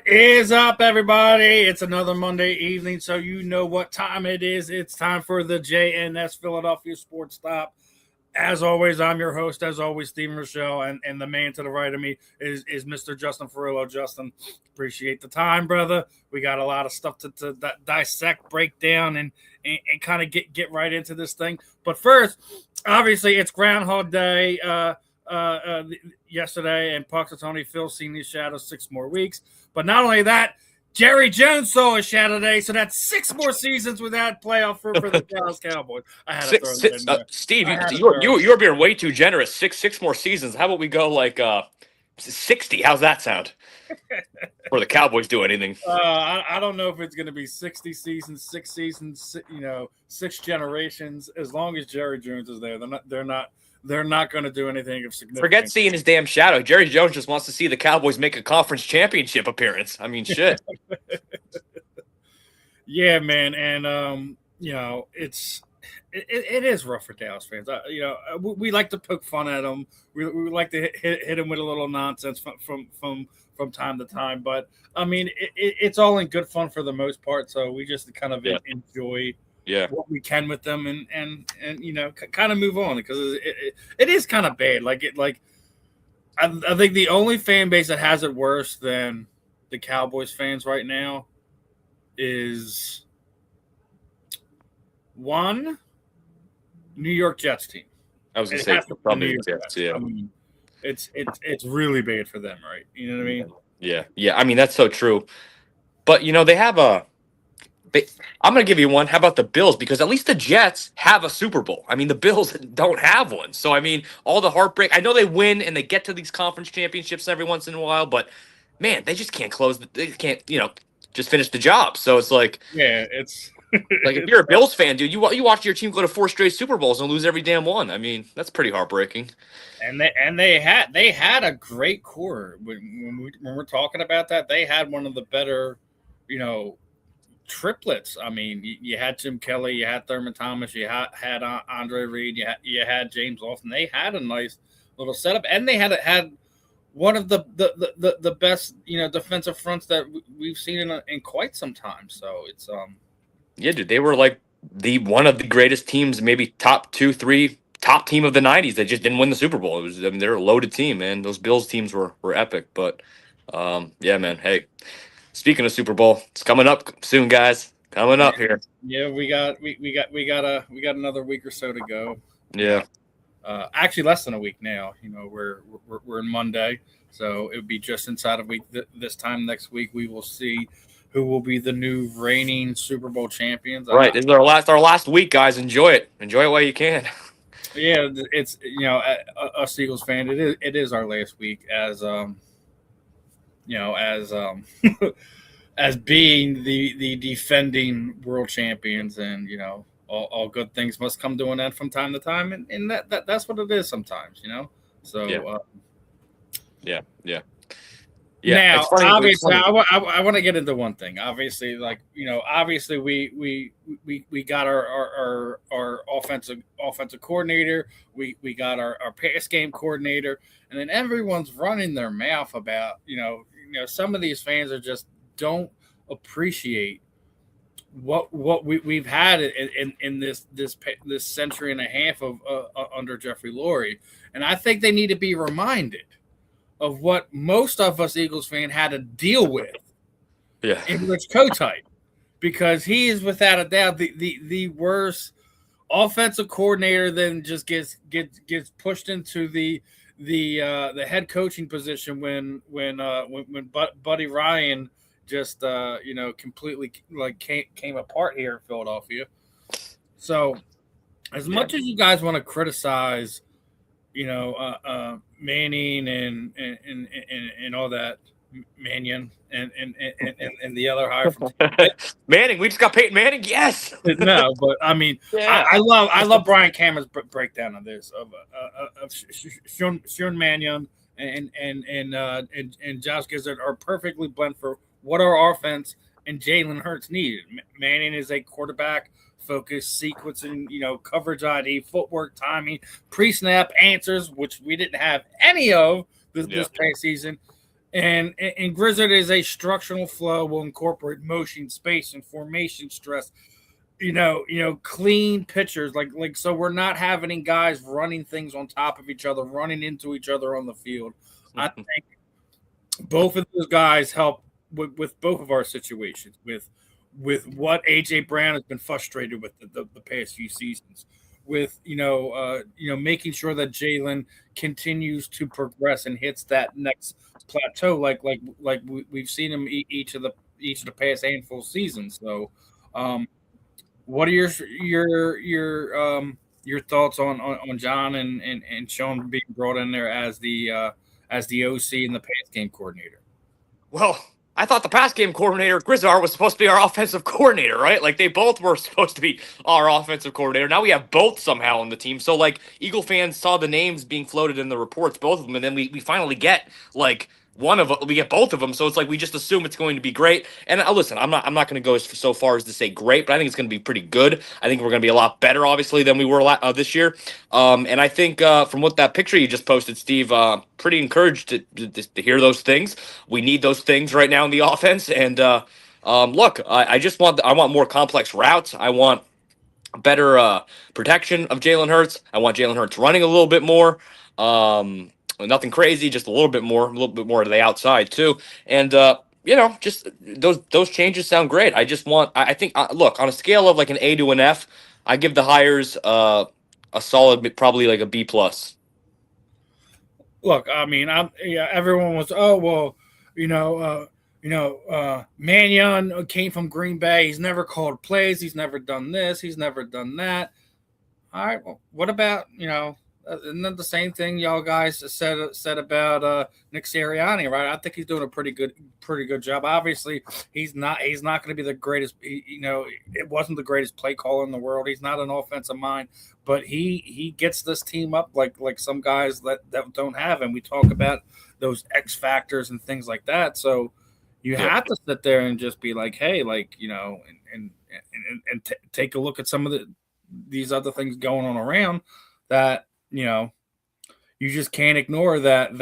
What is up, everybody? It's another Monday evening, so you know what time it is. It's time for the JNS Philadelphia Sports Stop. As always, I'm your host, as always, Steven Rychel, and the man to the right of me is Mr. Justin Fiorillio. Justin, appreciate the time, brother. We got a lot of stuff to dissect, break down, and kind of get right into this thing. But first, obviously, it's Groundhog Day. Yesterday, and Punxsutawney Phil's seen these shadows 6 more weeks. But not only that, Jerry Jones saw a shadow today, so that's 6 more seasons without playoff for the Dallas Cowboys. I had to throw that in there. Steve, you're being way too generous. Six more seasons. How about we go like 60? How's that sound? Or the Cowboys do anything? I don't know if it's going to be 60 seasons, 6 seasons, 6 generations. As long as Jerry Jones is there, they're not going to do anything of significance. Forget seeing his damn shadow. Jerry Jones just wants to see the Cowboys make a conference championship appearance. I mean, shit. Yeah, man, and it is rough for Dallas fans. We like to poke fun at them. We like to hit them with a little nonsense from time to time. But I mean, it's all in good fun for the most part. So we just kind of enjoy. Yeah, what we can with them, and kind of move on, because it is kind of bad. I think the only fan base that has it worse than the Cowboys fans right now is one New York Jets team. I was going to say probably the Jets. Yeah, I mean, it's really bad for them, right? You know what I mean? Yeah. I mean, that's so true. But they have I'm going to give you one. How about the Bills? Because at least the Jets have a Super Bowl. I mean, the Bills don't have one. So, I mean, all the heartbreak. I know they win and they get to these conference championships every once in a while, but, man, they just can't they can't, just finish the job. So it's like, yeah, it's like if you're a Bills fan, dude, you watch your team go to 4 straight Super Bowls and lose every damn one. I mean, that's pretty heartbreaking. And they had a great core. When we're talking about that, they had one of the better, triplets. I mean, you had Jim Kelly, you had Thurman Thomas, you had Andre Reed, you had James Lofton. They had a nice little setup, and they had one of the best defensive fronts that we've seen in quite some time. So it's yeah, dude, they were like one of the greatest teams, maybe top 2, 3 top team of the 90s. They just didn't win the Super Bowl. They're a loaded team, man. Those Bills teams were epic. But yeah, man. Hey. Speaking of Super Bowl, it's coming up soon, guys. Coming up here. Yeah, we got another week or so to go. Yeah. Actually, less than a week now. We're in Monday, so it would be just inside a week. This time next week, we will see who will be the new reigning Super Bowl champions. Right. This is our last week, guys. Enjoy it. Enjoy it while you can. Yeah, it's us Eagles fan. It is our last week as being the defending world champions, and all good things must come to an end from time to time, and that's what it is sometimes, So yeah. Now, obviously, I want to get into one thing. Obviously, obviously we got our offensive coordinator, we got our pass game coordinator, and then everyone's running their mouth about some of these fans are just don't appreciate what we've had in this century and a half of under Jeffrey Lurie, and I think they need to be reminded of what most of us Eagles fans had to deal with in Rich Kotite, because he is without a doubt the worst offensive coordinator. Then just gets pushed into the head coaching position when Buddy Ryan just completely came apart here in Philadelphia. So as much as you guys want to criticize Manning and all that, Mannion and the other hire from Manning, we just got Peyton Manning. Yes. No, but I mean, I love Brian Cameron's breakdown of this of Sean Mannion and Josh Gizzard are perfectly blend for what our offense and Jalen Hurts needed. Manning is a quarterback focus, sequencing, coverage ID, footwork, timing, pre-snap answers, which we didn't have any of this past season. And Grizzard is a structural flow, will incorporate motion, space, and formation stress. Clean pitchers, so we're not having guys running things on top of each other, running into each other on the field. I think both of those guys help with both of our situations, with what AJ Brown has been frustrated with the past few seasons, with making sure that Jalen continues to progress and hits that next plateau, like we've seen him each of the past handful of seasons. So, what are your thoughts on John and Sean being brought in there as the OC and the pass game coordinator? Well, I thought the pass game coordinator, Grizzard, was supposed to be our offensive coordinator, right? Like, they both were supposed to be our offensive coordinator. Now we have both somehow on the team. So, like, Eagle fans saw the names being floated in the reports, both of them, and then we finally get, like, we get both of them. So it's like we just assume it's going to be great. And listen, I'm not going to go so far as to say great, but I think it's going to be pretty good. I think we're going to be a lot better, obviously, than we were this year. And I think from what that picture you just posted, Steve, pretty encouraged to hear those things. We need those things right now in the offense. And look, I want more complex routes. I want better protection of Jalen Hurts. I want Jalen Hurts running a little bit more. Nothing crazy, just a little bit more to the outside too. And just those changes sound great. I think look, on a scale of like an A to an F, I give the hires a solid, probably like a B plus. Look, I mean, everyone was, Mannion came from Green Bay. He's never called plays. He's never done this. He's never done that. All right. Well, what about, isn't that the same thing y'all guys said about Nick Sirianni, right? I think he's doing a pretty good job. Obviously, he's not going to be the greatest. It wasn't the greatest play caller in the world. He's not an offensive mind, but he gets this team up like some guys that don't have. And we talk about those X factors and things like that. So you have to sit there and just be like, hey, and take a look at some of these other things going on around that. You just can't ignore that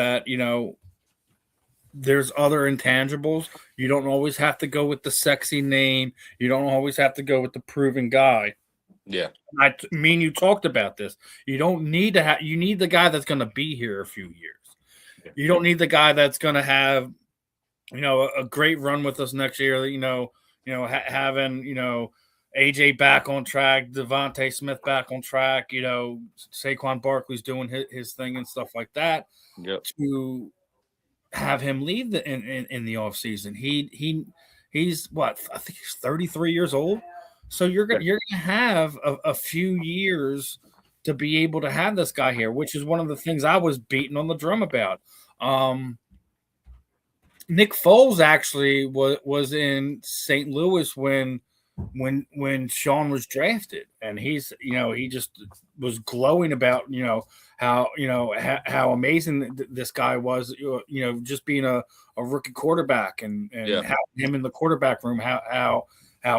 there's other intangibles. You don't always have to go with the sexy name. You don't always have to go with the proven guy. Yeah. I mean, you talked about this. You don't need to you need the guy that's going to be here a few years. Yeah. You don't need the guy that's going to have, a great run with us next year, having, AJ back on track, Devontae Smith back on track, Saquon Barkley's doing his thing and stuff like that. Yep. To have him leave in the offseason. He's what? I think he's 33 years old. So you're gonna have a few years to be able to have this guy here, which is one of the things I was beating on the drum about. Nick Foles actually was in St. Louis when Sean was drafted, and he's he just was glowing about how amazing this guy was, just being a rookie quarterback and how him in the quarterback room, how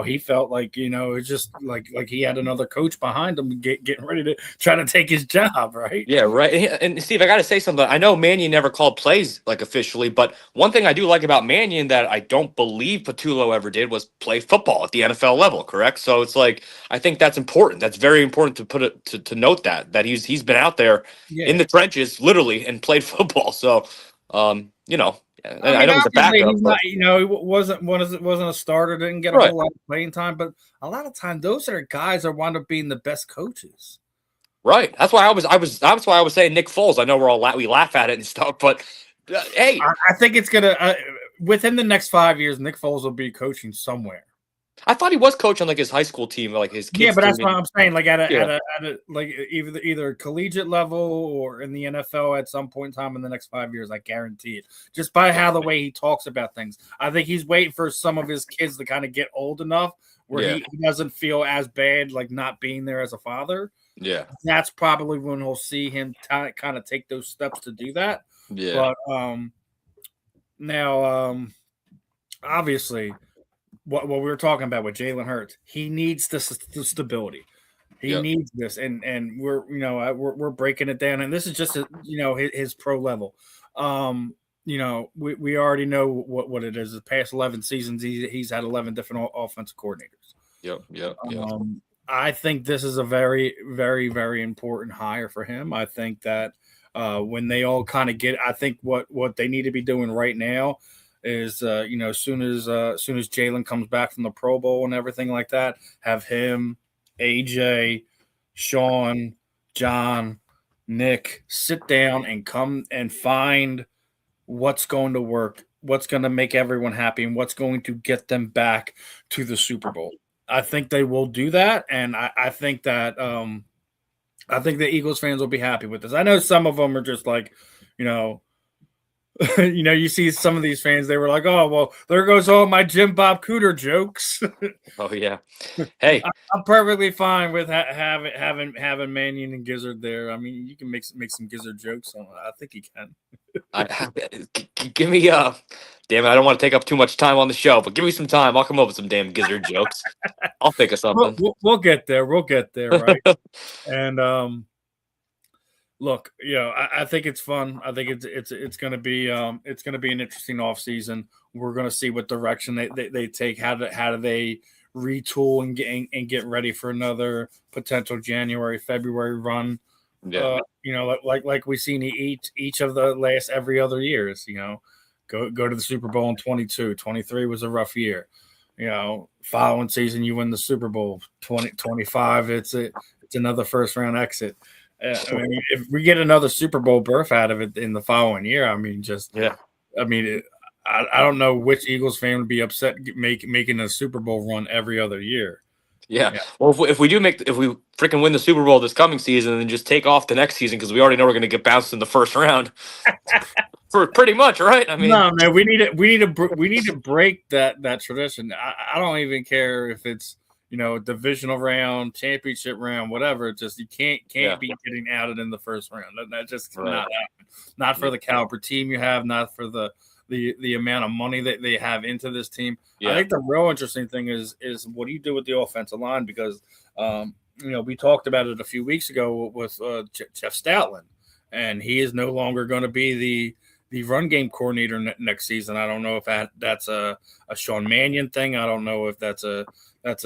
he felt like, it's just like he had another coach behind him getting ready to try to take his job, right? Yeah, right. And Steve, I got to say something. I know Mannion never called plays like officially, but one thing I do like about Mannion that I don't believe Patullo ever did was play football at the NFL level, correct? So it's like, I think that's important. That's very important to put it to note that he's been out there in the trenches literally and played football. So, I know he's a backup. He's not, he wasn't a starter, didn't get a whole lot of playing time, but a lot of time those are guys that wind up being the best coaches. Right. That's why that's why I was saying Nick Foles. I know we laugh at it and stuff, but hey, I think it's gonna within the next 5 years, Nick Foles will be coaching somewhere. I thought he was coaching like his high school team, like his kids. Yeah, but that's what I'm saying. Like at a like either collegiate level or in the NFL at some point in time in the next 5 years, I guarantee it. Just by how the way he talks about things, I think he's waiting for some of his kids to kind of get old enough where he doesn't feel as bad like not being there as a father. Yeah, that's probably when we'll see him kind of take those steps to do that. Yeah, but now obviously. What we were talking about with Jalen Hurts, he needs the stability. He needs this, and we're breaking it down, and this is just his pro level. we already know what it is. The past 11 seasons, he's had 11 different offensive coordinators. Yep. I think this is a very, very, very important hire for him. I think that when they all kind of I think what they need to be doing right now is, as soon as Jalen comes back from the Pro Bowl and everything like that, have him, AJ, Sean, John, Nick sit down and come and find what's going to work, what's going to make everyone happy, and what's going to get them back to the Super Bowl. I think they will do that, and I think that I think the Eagles fans will be happy with this. I know some of them are just like, you see some of these fans, they were like, oh, well, there goes all my Jim Bob Cooter jokes. Oh, yeah. Hey. I'm perfectly fine with having Mannion and Grizzard there. I mean, you can make some Grizzard jokes. I think you can. Give me damn it, I don't want to take up too much time on the show, but give me some time. I'll come up with some damn Grizzard jokes. I'll think of something. We'll get there. We'll get there, right? And look, I think it's fun. I think it's going to be an interesting offseason. We're going to see what direction they take. How do they retool and get ready for another potential January, February run? Yeah. Like we've seen each of the last every other years. Go to the Super Bowl in 22. 23 was a rough year. Following season you win the Super Bowl. 25 it's another first round exit. I mean, if we get another Super Bowl berth out of it in the following year, I mean, I don't know which Eagles fan would be upset making a Super Bowl run every other year. Yeah. Well, if we freaking win the Super Bowl this coming season and then just take off the next season because we already know we're going to get bounced in the first round, for pretty much, right? I mean, no, man, we need to break that tradition. I don't even care if it's divisional round, championship round, whatever. It's just you can't be getting outed in the first round. That just not happen. Not for the caliber team you have, not for the amount of money that they have into this team. Yeah. I think the real interesting thing is what do you do with the offensive line? Because we talked about it a few weeks ago with Jeff Stoutland, and he is no longer going to be the run game coordinator next season. I don't know if that's a Sean Mannion thing. I don't know if that's a Nick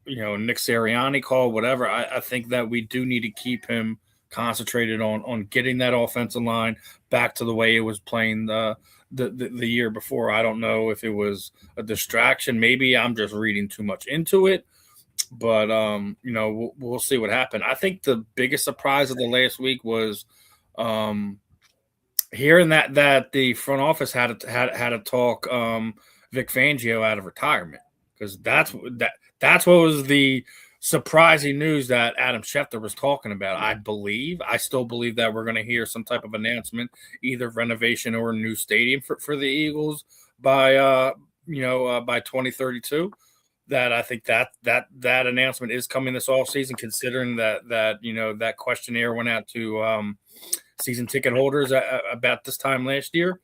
Sirianni call, whatever. I think that we do need to keep him concentrated on getting that offensive line back to the way it was playing the year before. I don't know if it was a distraction. Maybe I'm just reading too much into it, but we'll see what happened. I think the biggest surprise of the last week was hearing that the front office had to talk Vic Fangio out of retirement, because that's what was the surprising news that Adam Schefter was talking about. I still believe that we're going to hear some type of announcement, either renovation or a new stadium for the Eagles by 2032. That I think that announcement is coming this offseason, considering that questionnaire went out to season ticket holders about this time last year.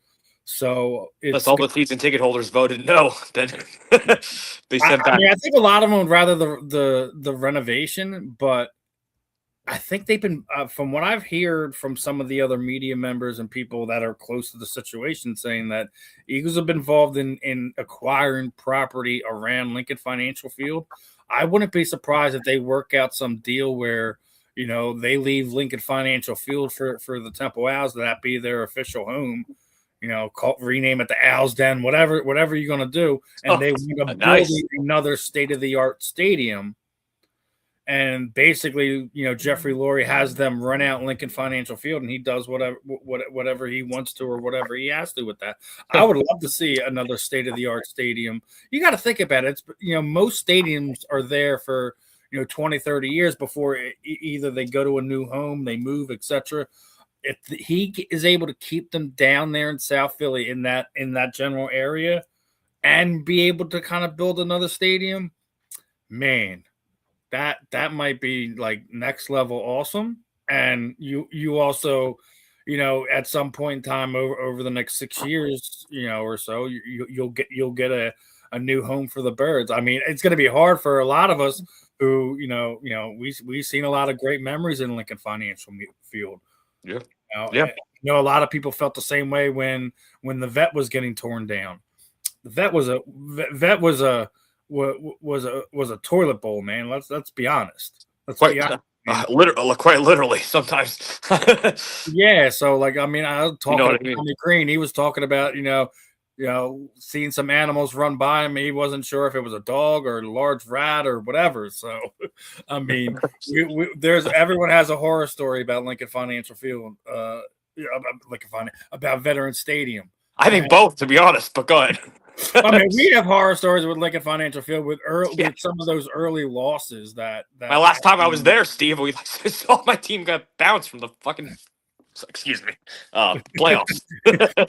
So unless all the season ticket holders voted no, then they sent back. I think a lot of them would rather the renovation, but I think they've been, from what I've heard from some of the other media members and people that are close to the situation, saying that Eagles have been involved in acquiring property around Lincoln Financial Field. I wouldn't be surprised if they work out some deal where they leave Lincoln Financial Field for the Temple Owls, that be their official home. Rename it the Owls Den, whatever you're going to do. And they want to build another state-of-the-art stadium. And basically, Jeffrey Lurie has them run out Lincoln Financial Field, and he does whatever he wants to or whatever he has to with that. I would love to see another state-of-the-art stadium. You got to think about it. It's, most stadiums are there for, 20, 30 years before either they go to a new home, they move, etc. If he is able to keep them down there in South Philly in that general area and be able to kind of build another stadium, man, that might be like next level awesome. And you also, at some point in time over the next 6 years, or so, you'll get a new home for the Birds. I mean, it's going to be hard for a lot of us who, we've seen a lot of great memories in Lincoln Financial Field. Yeah. I know a lot of people felt the same way when the vet was getting torn down. The vet was a toilet bowl, man. Let's be honest. Quite literally sometimes. Yeah, so like I mean, I was talking to I mean? Tommy Green. He was talking about seeing some animals run by him. He wasn't sure if it was a dog or a large rat or whatever. So, I mean, everyone has a horror story about Lincoln Financial Field, about Veterans Stadium. I think both, to be honest. But go ahead. I mean, we have horror stories with Lincoln Financial Field with some of those early losses. That my last time I was there, Steve, we saw my team got bounced from the fucking. Excuse me, playoffs.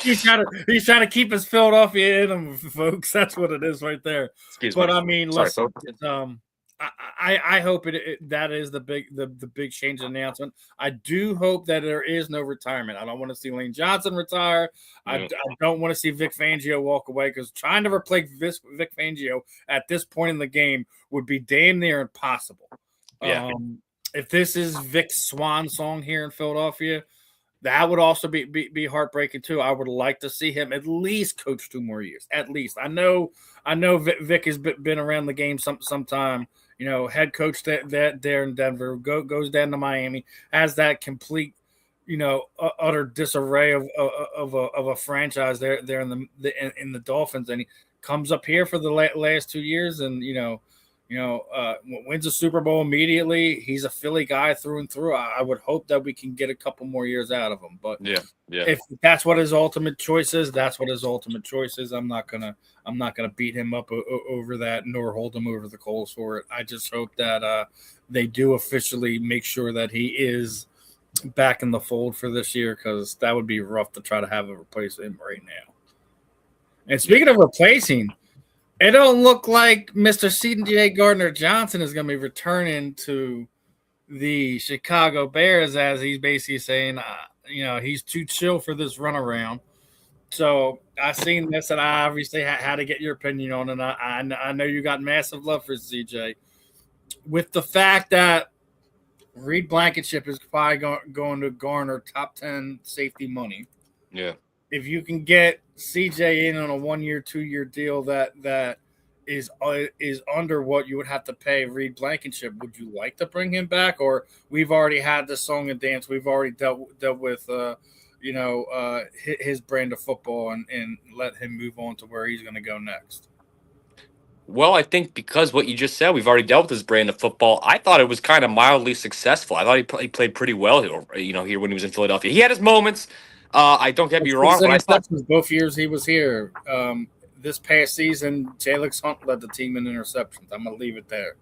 he's trying to keep his Philadelphia in him, folks. That's what it is right there. Excuse me. I mean, listen, I hope that is the big change announcement. I do hope that there is no retirement. I don't want to see Lane Johnson retire. I don't want to see Vic Fangio walk away, because trying to replace Vic Fangio at this point in the game would be damn near impossible. Yeah. If this is Vic's swan song here in Philadelphia, that would also be heartbreaking too. I would like to see him at least coach 2 more years. At least I know Vic has been around the game sometime. Head coach that there in Denver, goes down to Miami, has that complete, utter disarray of a franchise there in the Dolphins, and he comes up here for the last 2 years, and wins a Super Bowl immediately. He's a Philly guy through and through. I would hope that we can get a couple more years out of him. But if that's what his ultimate choice is, that's what his ultimate choice is. I'm not gonna beat him up over that, nor hold him over the coals for it. I just hope that they do officially make sure that he is back in the fold for this year, because that would be rough to try to have a replace him right now. And speaking of replacing, it don't look like Mr. C.J. Gardner-Johnson is going to be returning to the Chicago Bears, as he's basically saying, he's too chill for this runaround. So I seen this, and I obviously had to get your opinion on it. I know you got massive love for CJ. With the fact that Reed Blankenship is probably going to garner top 10 safety money. Yeah. If you can get CJ in on a 1-year, 2-year deal that is under what you would have to pay Reed Blankenship, would you like to bring him back? Or we've already had the song and dance. We've already dealt with his brand of football and let him move on to where he's going to go next. Well, I think because what you just said, we've already dealt with his brand of football. I thought it was kind of mildly successful. I thought he played pretty well here when he was in Philadelphia. He had his moments. I don't get me wrong. But I thought both years he was here. This past season, Jalix Hunt led the team in interceptions. I'm going to leave it there.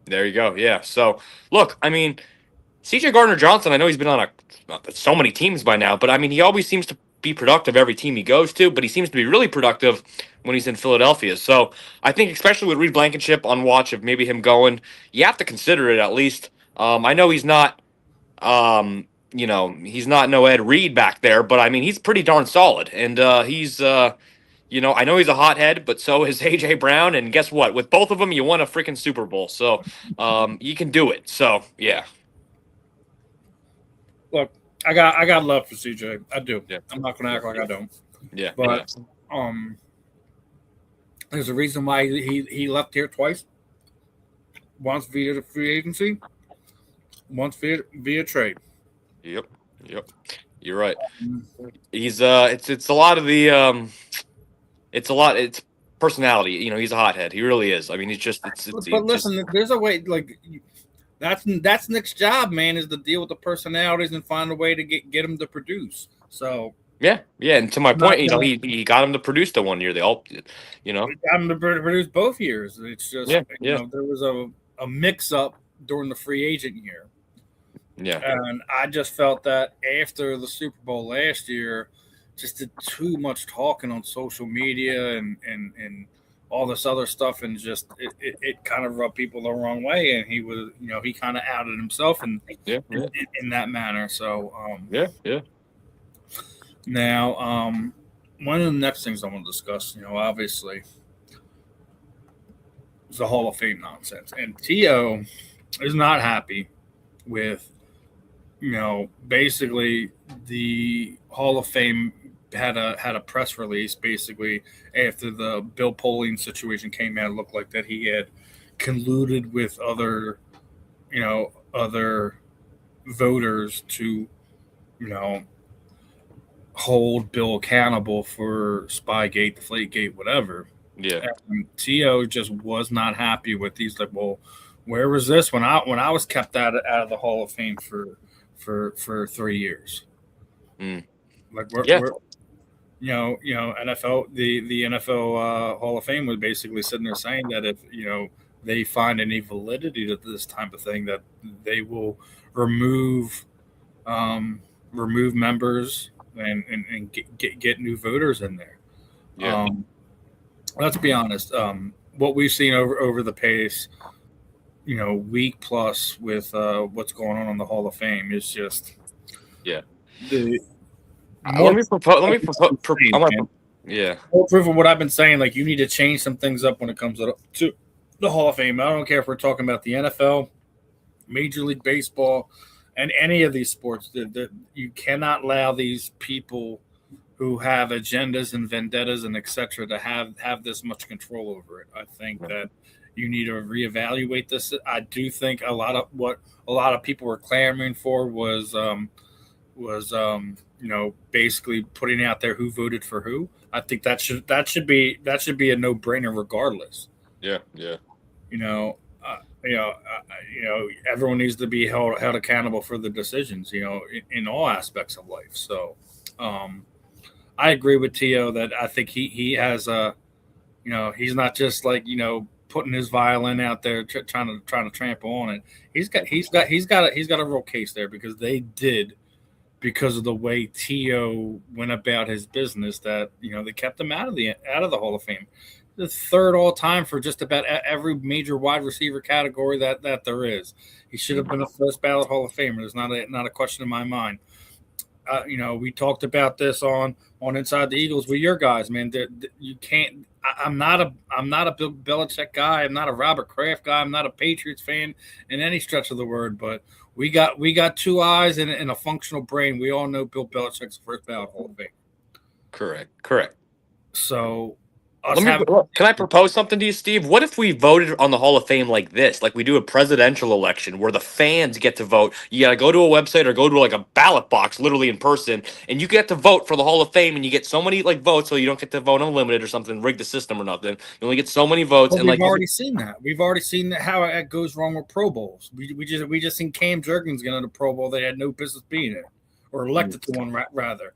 There you go. Yeah. So, look, I mean, C.J. Gardner-Johnson, I know he's been on so many teams by now, but I mean, he always seems to be productive every team he goes to, but he seems to be really productive when he's in Philadelphia. So I think especially with Reed Blankenship on watch of maybe him going, you have to consider it at least. I know he's not, he's not no Ed Reed back there, but I mean, he's pretty darn solid. And he's, I know he's a hothead, but so is A.J. Brown. And guess what? With both of them, you won a freaking Super Bowl. So you can do it. So, yeah. Look, I got love for CJ. I do. Yeah. I'm not going to act like I don't. Yeah. But there's a reason why he left here twice. Once via the free agency, once via trade. Yep. You're right. He's it's a lot of the it's personality. He's a hothead. He really is. I mean, he's just listen, there's a way, like, that's Nick's job, man, is to deal with the personalities and find a way to get them to produce. So yeah. And to my point, he got him to produce the 1 year. They all, he got him to produce both years. It's just there was a mix up during the free agent year. Yeah. And I just felt that after the Super Bowl last year, just did too much talking on social media and all this other stuff, and just it kind of rubbed people the wrong way, and he was, he kind of outed himself in that manner. So Now, one of the next things I want to discuss, obviously, is the Hall of Fame nonsense, and T.O. is not happy with basically the Hall of Fame had a press release basically after the Bill Polian situation came out. It looked like that he had colluded with other voters to, you know, hold Bill accountable for Spygate, Deflategate, whatever. Yeah. And T.O. just was not happy with these. Like, well, where was this when I was kept out of the Hall of Fame for 3 years? Like, we're NFL, the NFL Hall of Fame was basically sitting there saying that if they find any validity to this type of thing, that they will remove members and get new voters in there. Yeah. Let's be honest. What we've seen over the pace, week plus with what's going on in the Hall of Fame is just Let me propose. Yeah. More proof of what I've been saying. Like, you need to change some things up when it comes to the Hall of Fame. I don't care if we're talking about the NFL, Major League Baseball, and any of these sports. You cannot allow these people who have agendas and vendettas and etc. to have this much control over it. I think that you need to reevaluate this. I do think a lot of people were clamoring for was basically putting out there who voted for who. I think that should be a no-brainer regardless. Yeah. Everyone needs to be held accountable for the decisions, in all aspects of life. So, I agree with T.O. that I think he has he's not just like, putting his violin out there trying to trample on it. He's got a real case there because they did. Because of the way T.O. went about his business, that they kept him out of the Hall of Fame, the third all time for just about every major wide receiver category that there is. He should have been a first ballot Hall of Famer. There's not a question in my mind. We talked about this on Inside the Eagles with your guys, man. You can't. I'm not a Bill Belichick guy. I'm not a Robert Kraft guy. I'm not a Patriots fan in any stretch of the word, but. We got two eyes and a functional brain. We all know Bill Belichick's first ballot Hall of Fame. Correct. So, can I propose something to you, Steve? What if we voted on the Hall of Fame like this? Like we do a presidential election where the fans get to vote. You got to go to a website or go to like a ballot box, literally in person, and you get to vote for the Hall of Fame, and you get so many votes, so you don't get to vote unlimited or something, rig the system or nothing. You only get so many votes. Well, we've already seen that. We've already seen how it goes wrong with Pro Bowls. We just seen Cam Jurgens get on a Pro Bowl they had no business being in, or elected to one rather.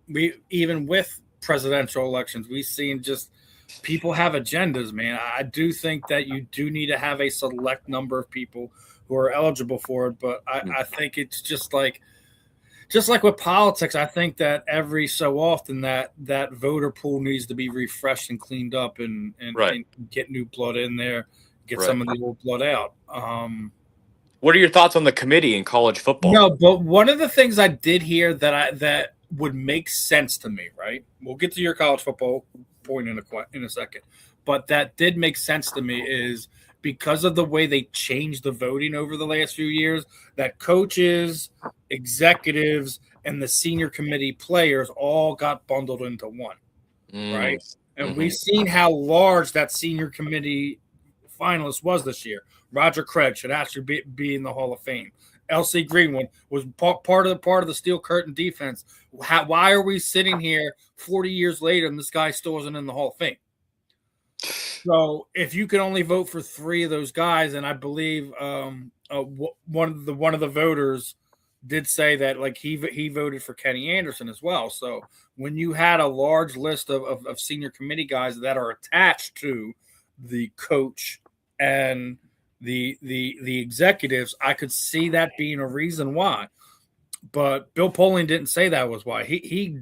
We even with presidential elections, we've seen just people have agendas, man. I do think that you do need to have a select number of people who are eligible for it, but I think it's just like with politics. I think that every so often that voter pool needs to be refreshed and cleaned up and get new blood in there, get some of the old blood out. What are your thoughts on the committee in college football? No, but one of the things I did hear that would make sense to me, right? We'll get to your college football point in a second. But that did make sense to me is because of the way they changed the voting over the last few years, that coaches, executives, and the senior committee players all got bundled into one, right? And we've seen how large that senior committee finalist was this year. Roger Craig should actually be in the Hall of Fame. L.C. Greenwood was part of the steel curtain defense. Why are we sitting here 40 years later and this guy still isn't in the Hall of Fame? So if you could only vote for 3 of those guys, and I believe one of the voters did say that like he voted for Kenny Anderson as well. So when you had a large list of senior committee guys that are attached to the coach and the executives, I could see that being a reason why. But Bill Polian didn't say that was why. He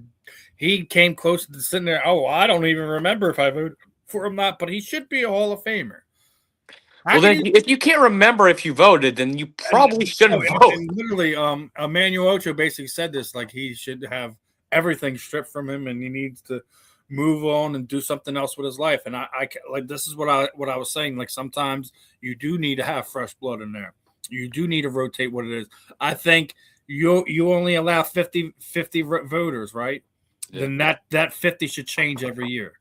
came close to sitting there. Oh, I don't even remember if I voted for him or not, but he should be a Hall of Famer. Well, then, if you can't remember if you voted, then you probably shouldn't vote. And literally, Emmanuel Ocho basically said this, like he should have everything stripped from him, and he needs to move on and do something else with his life. And I like this is what I was saying. Like sometimes you do need to have fresh blood in there. You do need to rotate what it is. I think you only allow 50 voters, right? Yeah. Then that 50 should change every year.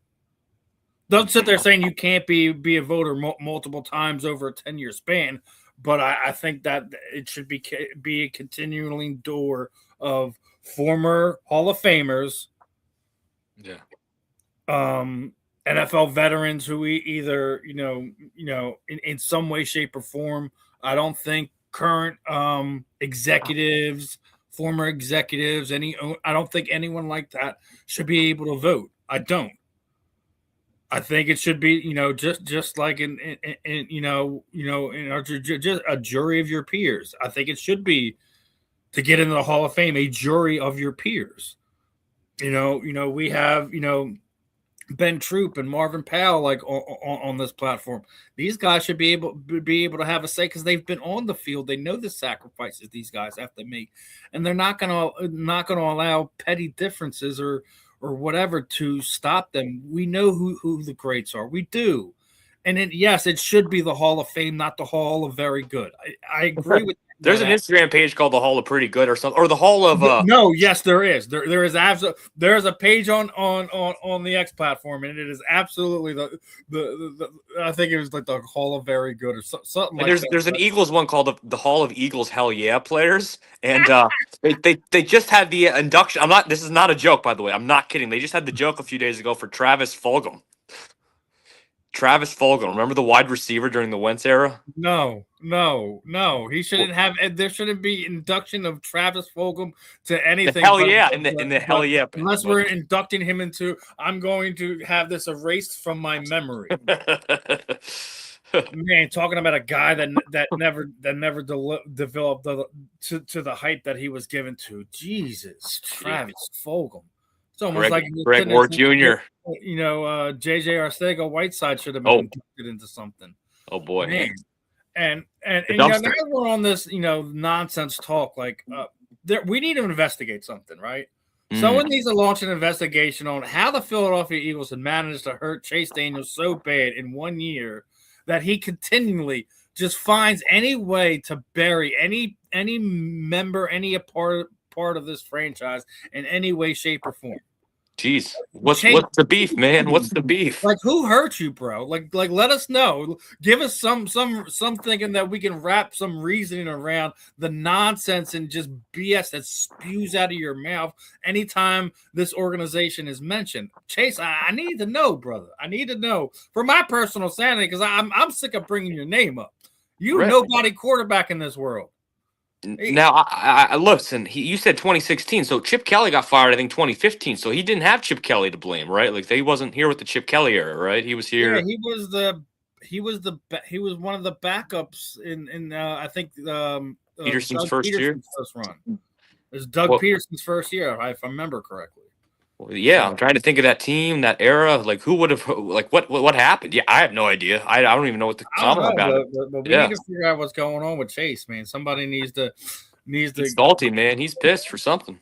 Don't sit there saying you can't be a voter multiple times over a 10-year span, but I think that it should be a continuing door of former Hall of Famers, NFL veterans who either in some way, shape, or form. I don't think current executives, former executives, I don't think anyone like that should be able to vote. I don't. I think it should be, just like in just a jury of your peers. I think it should be, to get into the Hall of Fame, a jury of your peers. We have, Ben Troop and Marvin Powell on this platform. These guys should be able to have a say because they've been on the field. They know the sacrifices these guys have to make, and they're not gonna allow petty differences or whatever to stop them. We know who the greats are. We do. And yes, it should be the Hall of Fame, not the Hall of Very Good. I agree with you. There's an Instagram page called the Hall of Pretty Good or something, or the Hall of No, yes, there is. There is absolutely, there is a page on the X platform, and it is absolutely the I think it was like the Hall of Very Good or something like that. There's an Eagles one called the Hall of Eagles Hell Yeah players, and they just had the induction. This is not a joke, by the way. I'm not kidding. They just had the joke a few days ago for Travis Fulgham. Travis Fulgham, remember the wide receiver during the Wentz era? No. He shouldn't have. There shouldn't be induction of Travis Fulgham to anything. Hell yeah, in the hell yeah. Unless we're inducting him into, I'm going to have this erased from my memory. Man, talking about a guy that never developed to the height that he was given to. Jesus, Travis Fulgham. It's almost like Greg Ward Jr. JJ Arcega-Whiteside should have been inducted into something. Oh boy, man. And now we're on this nonsense talk. We need to investigate something, right? Someone needs to launch an investigation on how the Philadelphia Eagles had managed to hurt Chase Daniels so bad in 1 year that he continually just finds any way to bury any member, any part of this franchise in any way, shape, or form. Jeez, what's the beef, man? What's the beef? Who hurt you, bro? Let us know. Give us some thinking that we can wrap some reasoning around the nonsense and just BS that spews out of your mouth anytime this organization is mentioned. Chase, I need to know, brother. I need to know for my personal sanity because I'm sick of bringing your name up. Nobody quarterback in this world. Now, I listen. You said 2016, so Chip Kelly got fired. I think 2015, so he didn't have Chip Kelly to blame, right? He wasn't here with the Chip Kelly era, right? He was here. Yeah, he was one of the backups in I think Peterson's first year. First run. It was Doug Peterson's first year, if I remember correctly. Yeah, I'm trying to think of that team, that era. Who would have? What happened? Yeah, I have no idea. I don't even know what to comment about it. But we need to figure out what's going on with Chase, man. Somebody needs to. He's salty, man. He's pissed for something.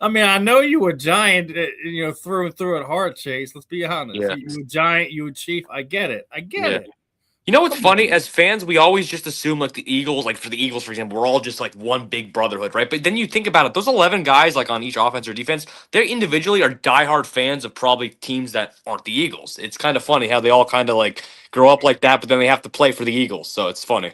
I mean, I know you a giant, through and through at heart, Chase. Let's be honest. Yeah. You a giant, you a chief. I get it. It. You know what's funny? As fans, we always just assume the Eagles, for the Eagles, for example, we're all just one big brotherhood, right? But then you think about it, those 11 guys on each offense or defense, they individually are diehard fans of probably teams that aren't the Eagles. It's kind of funny how they all kind of grow up like that, but then they have to play for the Eagles. So it's funny.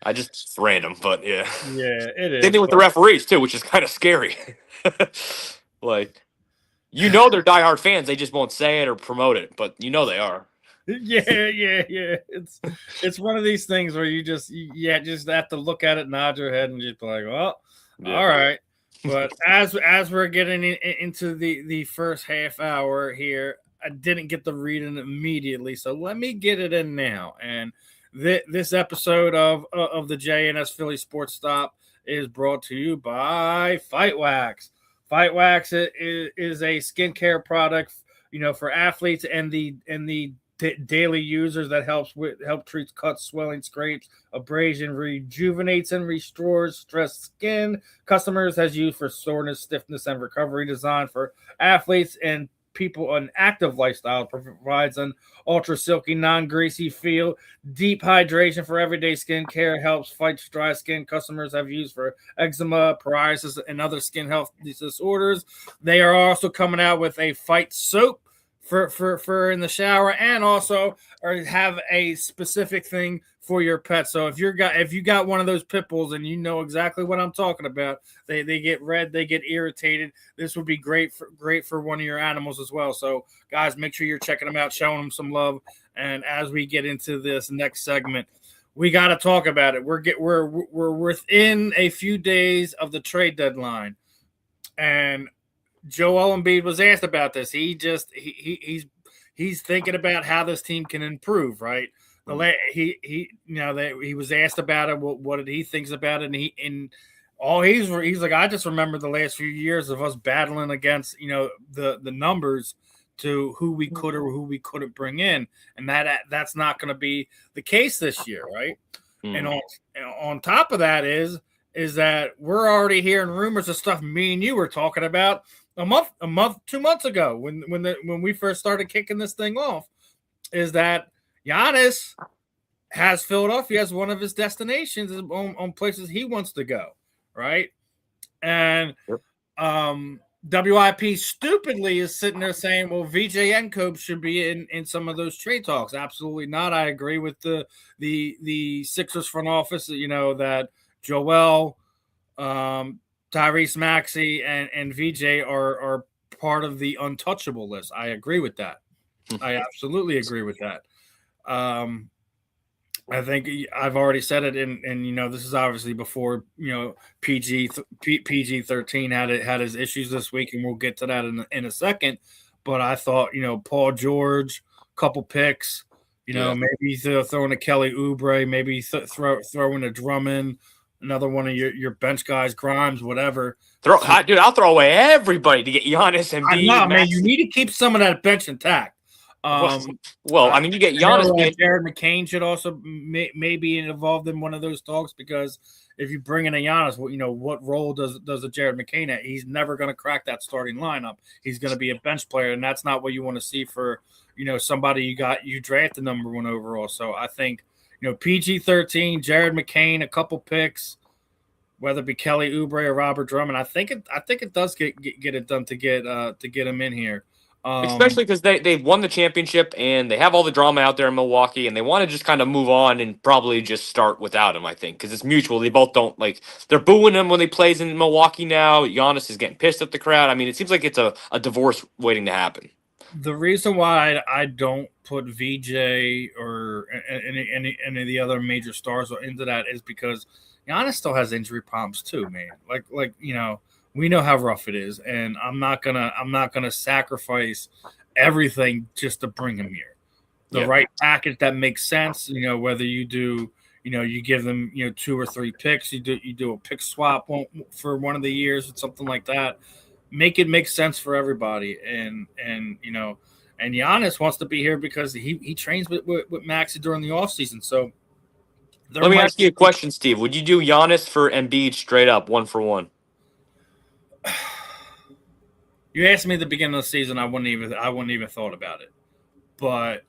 It's random, but yeah. Yeah, it is. Same thing with the referees too, which is kind of scary. They're diehard fans, they just won't say it or promote it, but they are. Yeah. It's one of these things where you just have to look at it, nod your head, and just be like, well, all right. But as we're getting into the first half hour here, I didn't get the reading immediately, so let me get it in now. And this episode of the JNS Philly Sports Stop is brought to you by Fight Wax. Fight Wax is a skincare product, for athletes and the daily users that help treat cuts, swelling, scrapes, abrasion, rejuvenates and restores stressed skin. Customers has used for soreness, stiffness, and recovery, designed for athletes and people an active lifestyle, provides an ultra silky, non-greasy feel, deep hydration for everyday skin care, helps fight dry skin. Customers have used for eczema, psoriasis, and other skin health disorders. They are also coming out with a fight soap for in the shower, and also have a specific thing for your pet. So if you got one of those pit bulls, and you know exactly what I'm talking about, they get red, they get irritated. This would be great for one of your animals as well. So guys, make sure you're checking them out, showing them some love. And as we get into this next segment, we got to talk about it. We're within a few days of the trade deadline, and Joel Embiid was asked about this. He's thinking about how this team can improve, right? He was asked about it. What did he thinks about it? And he's like, I just remember the last few years of us battling against the numbers to who we could or who we couldn't bring in, and that's not going to be the case this year, right? And on top of that is that we're already hearing rumors of stuff me and you were talking about a month, 2 months ago when we first started kicking this thing off, is that Giannis has Philadelphia as one of his destinations on places he wants to go, right? And WIP stupidly is sitting there saying, well, VJ Nkobe should be in some of those trade talks. Absolutely not. I agree with the Sixers front office, that Joel, Tyrese Maxey, and VJ are part of the untouchable list. I agree with that. I absolutely agree with that. I think I've already said it, and this is obviously before PG-13 had his issues this week, and we'll get to that in a second. But I thought Paul George, couple picks, maybe throw in a Kelly Oubre, maybe throw in a Drummond. Another one of your bench guys, Grimes, whatever. I'll throw away everybody to get Giannis and Embiid. Man, you need to keep some of that bench intact. You get Giannis. Jared McCain should also maybe involved in one of those talks, because if you bring in a Giannis, what role does a Jared McCain have? He's never going to crack that starting lineup. He's going to be a bench player, and that's not what you want to see for somebody you drafted number 1 overall. So I think. PG-13, Jared McCain, a couple picks, whether it be Kelly Oubre or Robert Drummond. I think it does get it done to get him in here, especially because they won the championship and they have all the drama out there in Milwaukee, and they want to just kind of move on and probably just start without him. I think because it's mutual. They both don't they're booing him when he plays in Milwaukee now. Giannis is getting pissed at the crowd. I mean, it seems like it's a divorce waiting to happen. The reason why I don't put VJ or any of the other major stars into that is because Giannis still has injury problems too, man. We know how rough it is, and I'm not gonna sacrifice everything just to bring him here. The right package that makes sense, whether you do, you give them 2 or 3 picks, you do a pick swap for one of the years or something like that. Make it make sense for everybody, and Giannis wants to be here because he trains with Maxey during the offseason. So let me ask you a question, Steve. Would you do Giannis for Embiid straight up 1-for-1? You asked me at the beginning of the season, I wouldn't even thought about it. But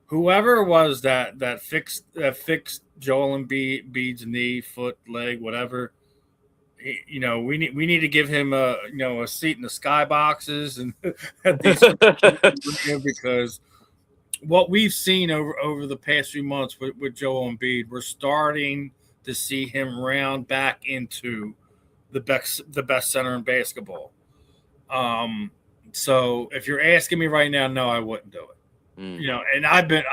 whoever it was that fixed Joel Embiid's knee, foot, leg, whatever. We need to give him a seat in the skyboxes and because what we've seen over the past few months with Joel Embiid, we're starting to see him round back into the best center in basketball. So if you're asking me right now, no, I wouldn't do it. And I've been,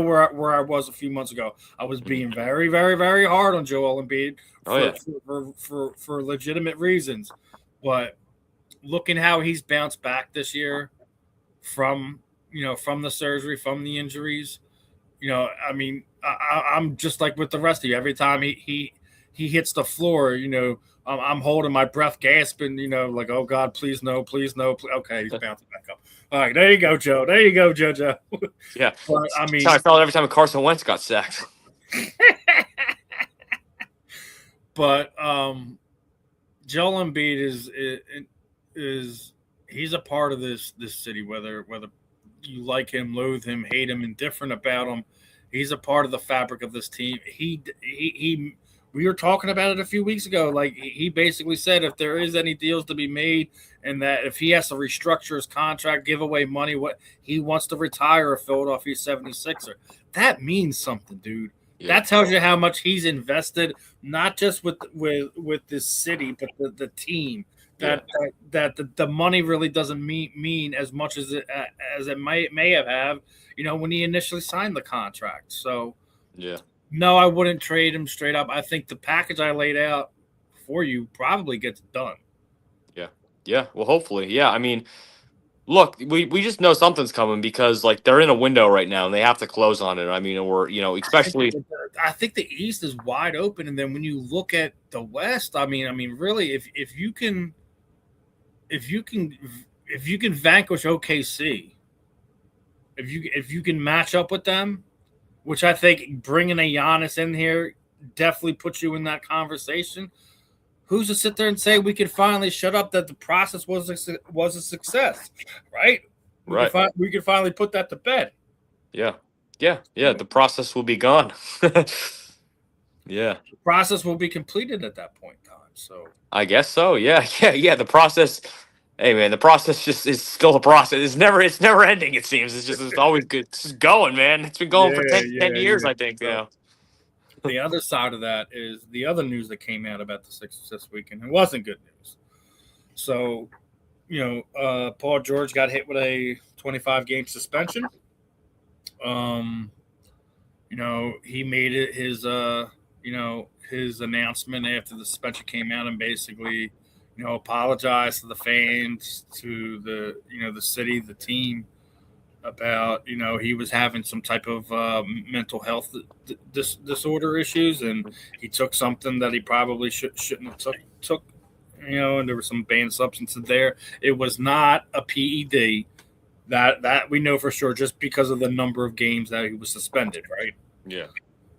where I was a few months ago. I was being very, very, very hard on Joel Embiid for legitimate reasons. But looking how he's bounced back this year from the surgery, from the injuries, I'm just like with the rest of you. Every time he hits the floor, I'm holding my breath, gasping, oh God, please no. Okay, he's bouncing back up. All right, there you go, Joe. There you go, JoJo. Yeah. But, that's how I felt every time Carson Wentz got sacked. But Joel Embiid is he's a part of this city, whether you like him, loathe him, hate him, indifferent about him. He's a part of the fabric of this team. He we were talking about it a few weeks ago. Like, he basically said if there is any deals to be made, and that if he has to restructure his contract, give away money, what he wants to retire a Philadelphia 76er. That means something, dude. Yeah. That tells you how much he's invested, not just with this city, but the team. That the money really doesn't mean as much as it may have, when he initially signed the contract. So yeah. No, I wouldn't trade him straight up. I think the package I laid out for you probably gets done. Yeah. Yeah. Well, hopefully. Yeah. I mean, look, we just know something's coming because, like, they're in a window right now and they have to close on it. I mean, especially. I think the East is wide open. And then when you look at the West, I mean, really, if you can vanquish OKC, if you can match up with them, which I think bringing a Giannis in here definitely puts you in that conversation. Who's to sit there and say we can finally shut up that the process was a success, right? We can finally put that to bed. Yeah. The process will be gone. Yeah. The process will be completed at that point in time. So I guess so. Yeah. The process. Hey man, the process just is still a process. It's never ending. It seems it's always good. It's just going, man. It's been going for 10 years, I think. So, the other side of that is the other news that came out about the Sixers this weekend. It wasn't good news. So, Paul George got hit with a 25-game suspension. He made it his announcement after the suspension came out and basically, apologize to the fans, to the city, the team, about, he was having some type of mental health disorder issues, and he took something that he probably shouldn't have took, and there were some banned substances there. It was not a PED. That we know for sure, just because of the number of games that he was suspended, right? Yeah.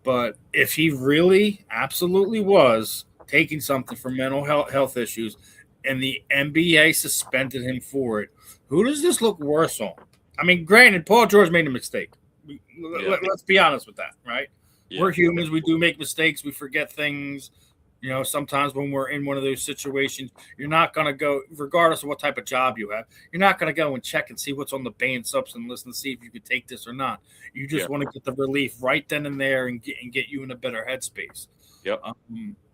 But if he really absolutely was taking something for mental health issues, and the NBA suspended him for it, who does this look worse on? I mean, granted, Paul George made a mistake. Let's be honest with that, right? Yeah. We're humans. We do make mistakes. We forget things. Sometimes when we're in one of those situations, you're not going to go, regardless of what type of job you have, you're not going to go and check and see what's on the banned substance list and see if you could take this or not. You just want to get the relief right then and there and get you in a better headspace. Yep.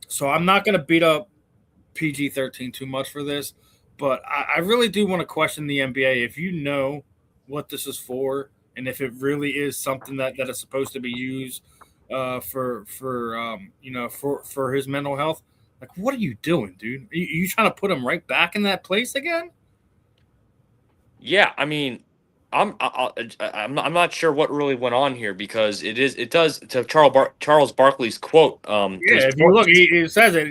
So I'm not going to beat up PG-13 too much for this, but I really do want to question the NBA. If you know what this is for, and if it really is something that is supposed to be used for his mental health, like, what are you doing, dude? Are you trying to put him right back in that place again? Yeah, I mean, I'm not sure what really went on here, because it does, to Charles Barkley's quote. If you look, he says it.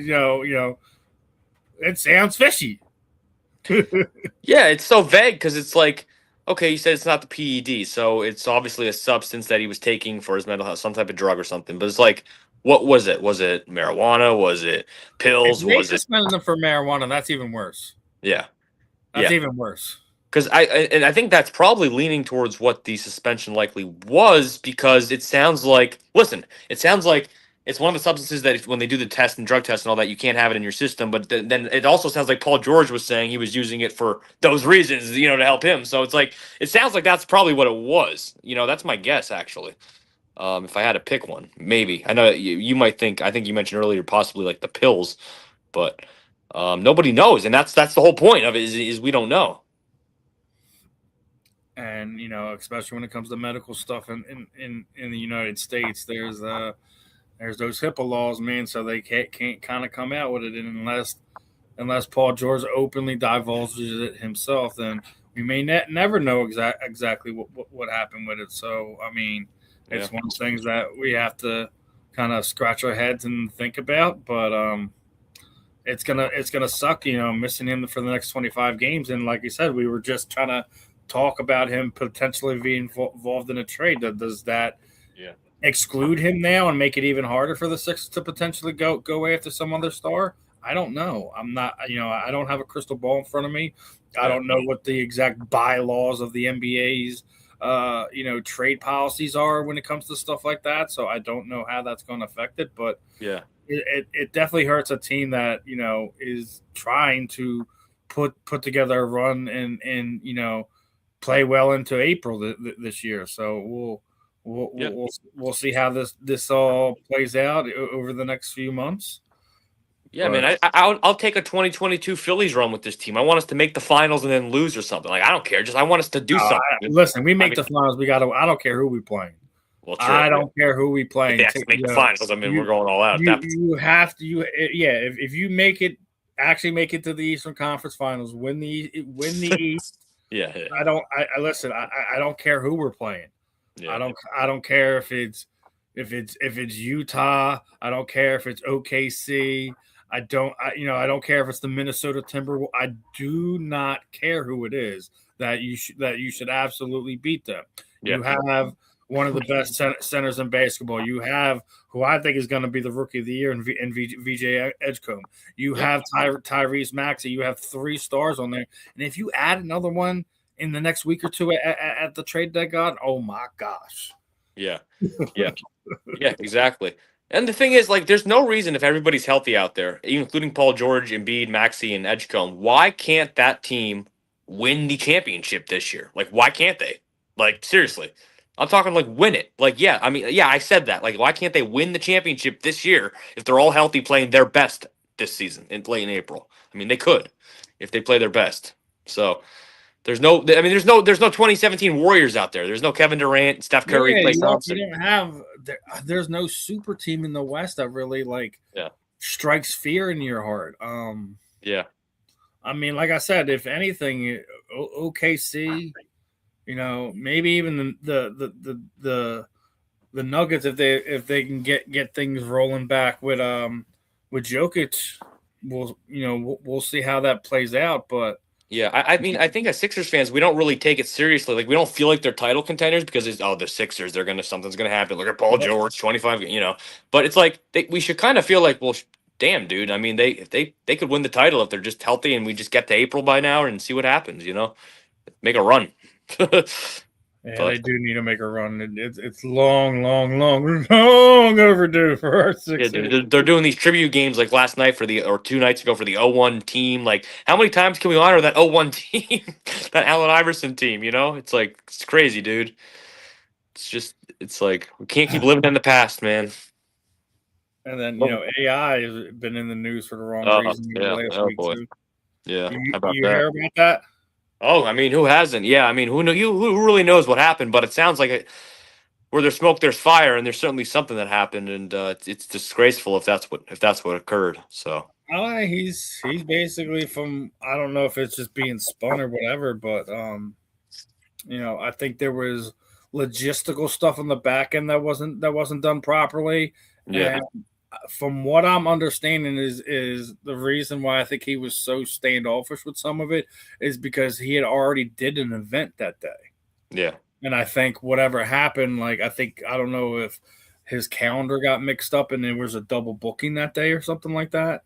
It sounds fishy. Yeah, it's so vague because it's like, okay, you said it's not the PED, so it's obviously a substance that he was taking for his mental health, some type of drug or something. But it's like, what was it? Was it marijuana? Was it pills? Was it suspended them for marijuana? That's even worse. Yeah, that's even worse. Because I think that's probably leaning towards what the suspension likely was, because it sounds like it's one of the substances that when they do the test and drug test and all that, you can't have it in your system. But then it also sounds like Paul George was saying he was using it for those reasons, to help him. So it's like, it sounds like that's probably what it was. That's my guess, actually. If I had to pick one, maybe. I know you might think, I think you mentioned earlier, possibly like the pills, but nobody knows. And that's the whole point of it is we don't know. And, especially when it comes to medical stuff in the United States, there's those HIPAA laws, man, so they can't kind of come out with it. And unless Paul George openly divulges it himself, then we may never know exactly what happened with it. So, I mean, it's one of the things that we have to kind of scratch our heads and think about. But it's gonna suck, missing him for the next 25 games. And like you said, we were just trying to talk about him potentially being involved in a trade. Does that exclude him now and make it even harder for the Sixers to potentially go after some other star? I don't know. I'm not, I don't have a crystal ball in front of me, I don't know what the exact bylaws of the NBA's trade policies are when it comes to stuff like that. So I don't know how that's going to affect it, but it definitely hurts a team that is trying to put together a run and play well into April this year. So we'll see how this all plays out over the next few months. Yeah, man, I'll take a 2022 Phillies run with this team. I want us to make the finals and then lose or something. Like, I don't care. I want us to do something. Listen, we make the finals. I don't care who we playing. Well, true. I don't care who we playing. If they have to make the finals, I mean, we're going all out. You have to. If you make it to the Eastern Conference Finals, win the East. Yeah. I don't care who we're playing. Yeah. I don't care if it's Utah. I don't care if it's OKC. I don't care if it's the Minnesota Timberwolves. I do not care who it is that you should absolutely beat them. Yeah. You have one of the best centers in basketball. You have who I think is going to be the rookie of the year in VJ Edgecombe. You have Tyrese Maxey. You have 3 stars on there. And if you add another one in the next week or two at the trade deadline, oh my gosh. Yeah, exactly. And the thing is, like, there's no reason if everybody's healthy out there, including Paul George, Embiid, Maxey, and Edgecombe, why can't that team win the championship this year? Like, why can't they? Like, seriously. I'm talking, like, win it. Like, I said that. Like, why can't they win the championship this year if they're all healthy playing their best this season late in April? I mean, they could if they play their best. So there's no 2017 Warriors out there. There's no Kevin Durant, Steph Curry, Klay Thompson. You don't have there's no super team in the West that really strikes fear in your heart. I mean, like I said, if anything, OKC, maybe even the Nuggets, if they can get things rolling back with Jokic, we'll see how that plays out, but. Yeah, I mean, I think as Sixers fans, we don't really take it seriously. Like, we don't feel like they're title contenders because the Sixers, something's gonna happen. Look at Paul George, 25, But it's like we should kind of feel like, well, damn, dude. I mean, they could win the title if they're just healthy and we just get to April by now and see what happens. Make a run. Yeah, they do need to make a run. It's long overdue for our Sixers. Yeah, they're doing these tribute games like last night or 2 nights ago for the 0-1 team. Like, how many times can we honor that 0-1 team, that Allen Iverson team? It's like, it's crazy, dude. It's like we can't keep living in the past, man. And then AI has been in the news for the wrong reason. Last week too. Yeah, you hear about that? Oh, I mean, who hasn't? Yeah, I mean, who really knows what happened? But it sounds like where there's smoke, there's fire, and there's certainly something that happened, and it's disgraceful if that's what occurred. So he's basically from, I don't know if it's just being spun or whatever, but I think there was logistical stuff on the back end that wasn't done properly. Yeah. And from what I'm understanding is the reason why I think he was so standoffish with some of it is because he had already did an event that day. Yeah. And I think whatever happened, I don't know if his calendar got mixed up and there was a double booking that day or something like that.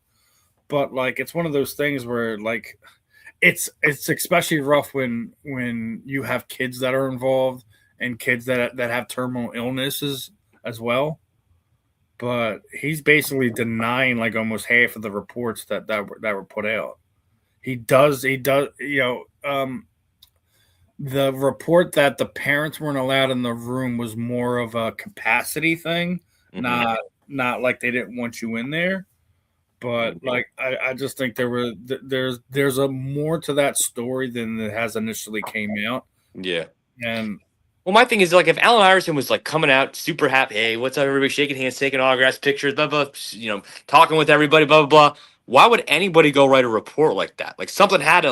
But it's one of those things where it's especially rough when you have kids that are involved and kids that have terminal illnesses as well. But he's basically denying almost half of the reports that were put out. He does, the report that the parents weren't allowed in the room was more of a capacity thing, not like they didn't want you in there. But I just think there's a more to that story than it has initially came out. Yeah. And well, my thing is, if Allen Iverson was coming out super happy, hey, what's up, everybody, shaking hands, taking autographs, pictures, blah blah, talking with everybody, blah blah blah. Why would anybody go write a report like that? Something had to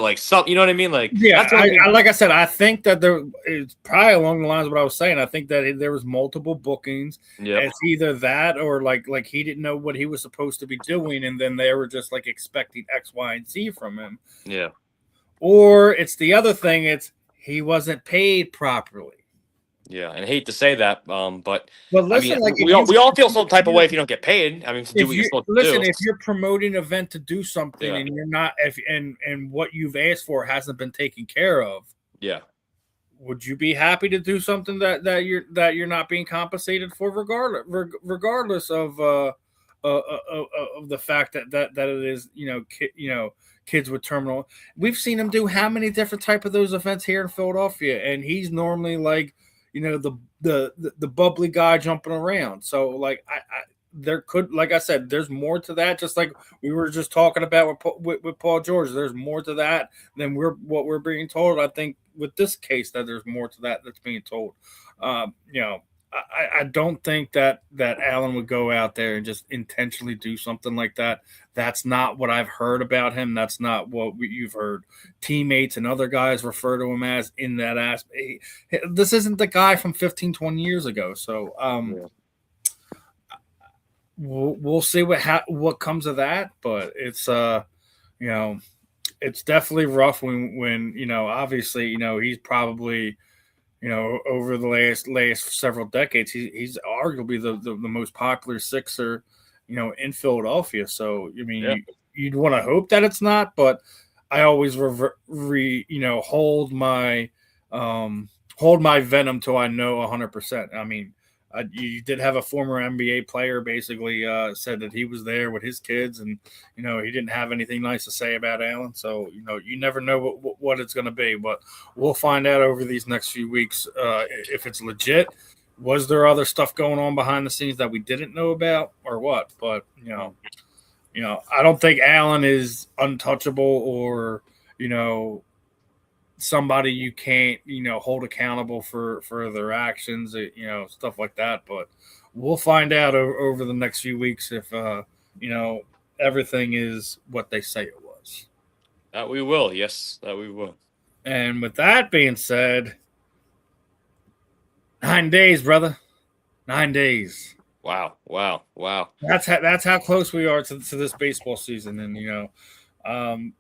you know what I mean? Yeah, like I said, I think that it's probably along the lines of what I was saying. I think that there was multiple bookings. Yeah, it's either that or like he didn't know what he was supposed to be doing, and then they were just expecting X, Y, and Z from him. Yeah, or it's the other thing. It's he wasn't paid properly. Yeah, and I hate to say that, but listen, I mean, like we all feel some type of way if you don't get paid. I mean, to do what you're supposed to do. If you're promoting an event to do something Yeah. and you're not, and what you've asked for hasn't been taken care of, yeah, would you be happy to do something that you're not being compensated for, regardless of the fact that it is kids with terminal? We've seen him do how many different type of those events here in Philadelphia, and he's normally like the bubbly guy jumping around. So like there could, like I said, there's more to that. Just like we were just talking about with Paul George, there's more to that than what we're being told. I think with this case that there's more to that that's being told. I don't think that Allen would go out there and just intentionally do something like that. That's not what I've heard about him. That's not what you've heard teammates and other guys refer to him as in that aspect. This isn't the guy from 15, 20 years ago. So we'll see what comes of that. But it's it's definitely rough when obviously he's probably over the last several decades, he's arguably the most popular Sixer, in Philadelphia. So, I mean, you'd want to hope that it's not, but I always hold my venom till I know 100%. I mean, you did have a former NBA player basically said that he was there with his kids, and he didn't have anything nice to say about Allen. So you never know what it's going to be, but we'll find out over these next few weeks if it's legit. Was there other stuff going on behind the scenes that we didn't know about, or what? But I don't think Allen is untouchable or somebody you can't hold accountable for their actions, stuff like that. But we'll find out over the next few weeks if everything is what they say it was. That we will. Yes, that we will. And with that being said, 9 days, brother. 9 days. Wow. That's how close we are to this baseball season. And I'm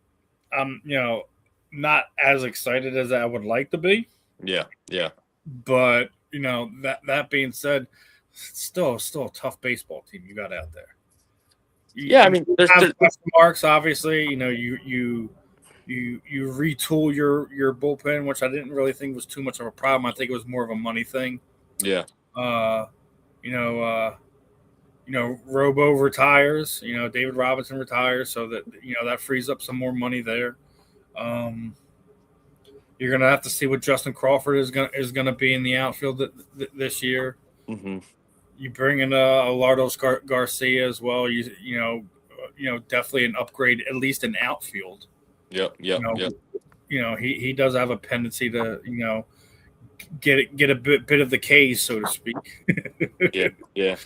not as excited as I would like to be. Yeah. But that being said, still a tough baseball team you got out there. I mean, there's question marks. Obviously, you retool your bullpen, which I didn't really think was too much of a problem. I think it was more of a money thing. Yeah. Robo retires. David Robinson retires, so that that frees up some more money there. You're gonna have to see what Justin Crawford is gonna be in the outfield this year. Mm-hmm. You bring in Alardo Garcia as well. You definitely an upgrade, at least in outfield. Yep. He does have a tendency to get a bit of the K's, so to speak. Yeah.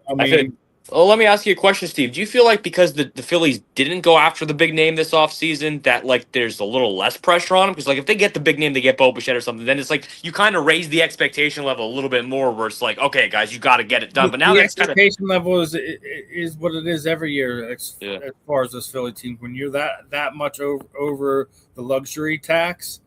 I mean, let me ask you a question, Steve. Do you feel like because the Phillies didn't go after the big name this offseason that like there's a little less pressure on them? Because like if they get the big name, they get Bo Bichette or something, then it's like you kind of raise the expectation level a little bit more where it's like, okay, guys, you got to get it done. But now the expectation level is what it is every year as far as this Philly team. When you're that much over the luxury tax,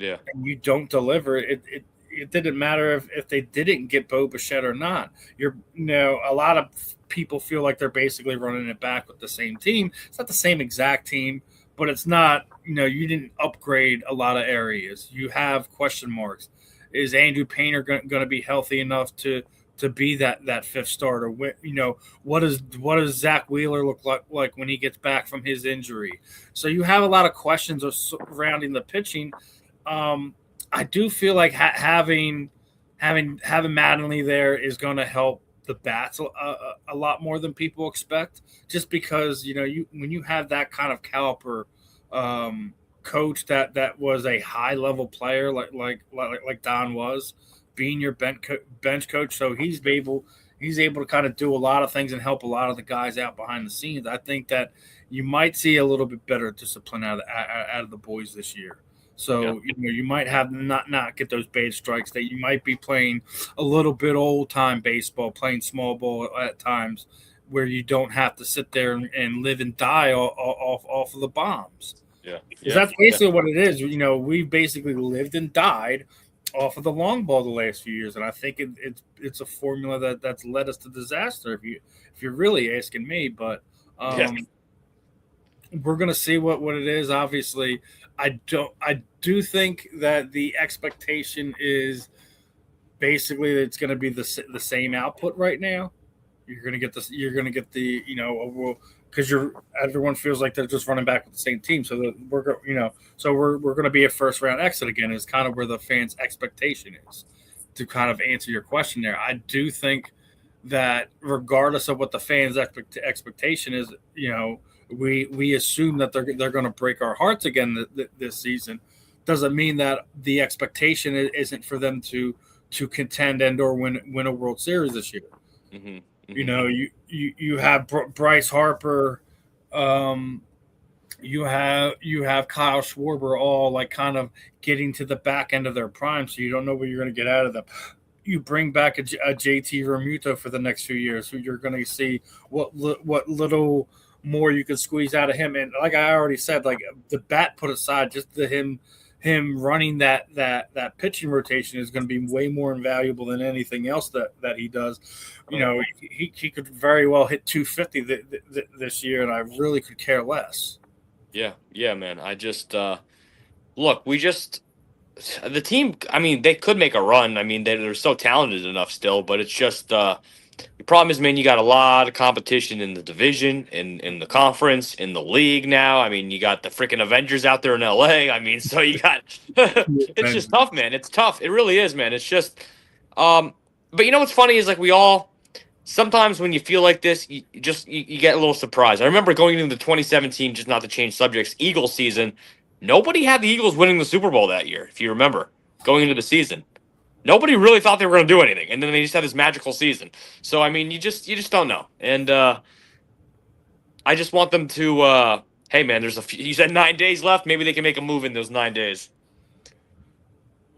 and you don't deliver, it didn't matter if they didn't get Bo Bichette or not. A lot of people feel like they're basically running it back with the same team. It's not the same exact team, but it's not, you didn't upgrade a lot of areas. You have question marks. Is Andrew Painter going to be healthy enough to be that fifth starter? What does Zach Wheeler look like when he gets back from his injury? So you have a lot of questions surrounding the pitching. I do feel like having Mattingly there is going to help the bats a lot more than people expect. Just because when you have that kind of caliber coach that was a high level player like Don was, being your bench coach, so he's able to kind of do a lot of things and help a lot of the guys out behind the scenes. I think that you might see a little bit better discipline out of the boys this year. So you might have not get those bait strikes. That you might be playing a little bit old time baseball, playing small ball at times, where you don't have to sit there and live and die off of the bombs. That's basically what it is. We basically lived and died off of the long ball the last few years, and I think it's a formula that's led us to disaster. If you're really asking me, but we're gonna see what it is. Obviously, I do think that the expectation is basically that it's going to be the same output right now. You're going to get this. You're going to get the because everyone feels like they're just running back with the same team. So we're going to be a first round exit again. Is kind of where the fans' expectation is. To kind of answer your question there, I do think that regardless of what the fans' expectation is, we assume that they're going to break our hearts again this season. Doesn't mean that the expectation isn't for them to contend and or win a World Series this year. Mm-hmm. You have Bryce Harper, you have Kyle Schwarber, all like kind of getting to the back end of their prime, so you don't know what you're going to get out of them. You bring back a JT Realmuto for the next few years, who you're going to see what little more you can squeeze out of him. And like I already said, like the bat put aside, just him running that pitching rotation is going to be way more invaluable than anything else that he does. He could very well hit 250 this year, and I really could care less. Yeah, man. I just look. The team. I mean, they could make a run. I mean, they're so talented enough still, but it's just the problem is, man, you got a lot of competition in the division, in the conference, in the league now. I mean, you got the freaking Avengers out there in LA. I memean, so you got it's just tough, man. It's tough. It really is, man. It's just but you know what's funny is like we all sometimes when you feel like this, you get a little surprised. I remember going into the 2017, just not to change subjects, Eagles season. Nobody had the Eagles winning the Super Bowl that year, if you remember, going into the season. Nobody really thought they were going to do anything, and then they just had this magical season. So I mean, you just don't know. And I just want them to. Hey man, you said 9 days left. Maybe they can make a move in those 9 days.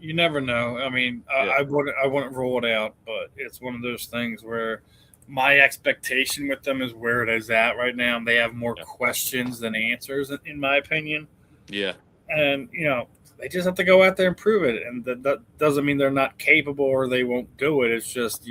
You never know. I mean, I wouldn't rule it out, but it's one of those things where my expectation with them is where it is at right now. They have more questions than answers, in my opinion. Yeah, and they just have to go out there and prove it, and that doesn't mean they're not capable or they won't do it. It's just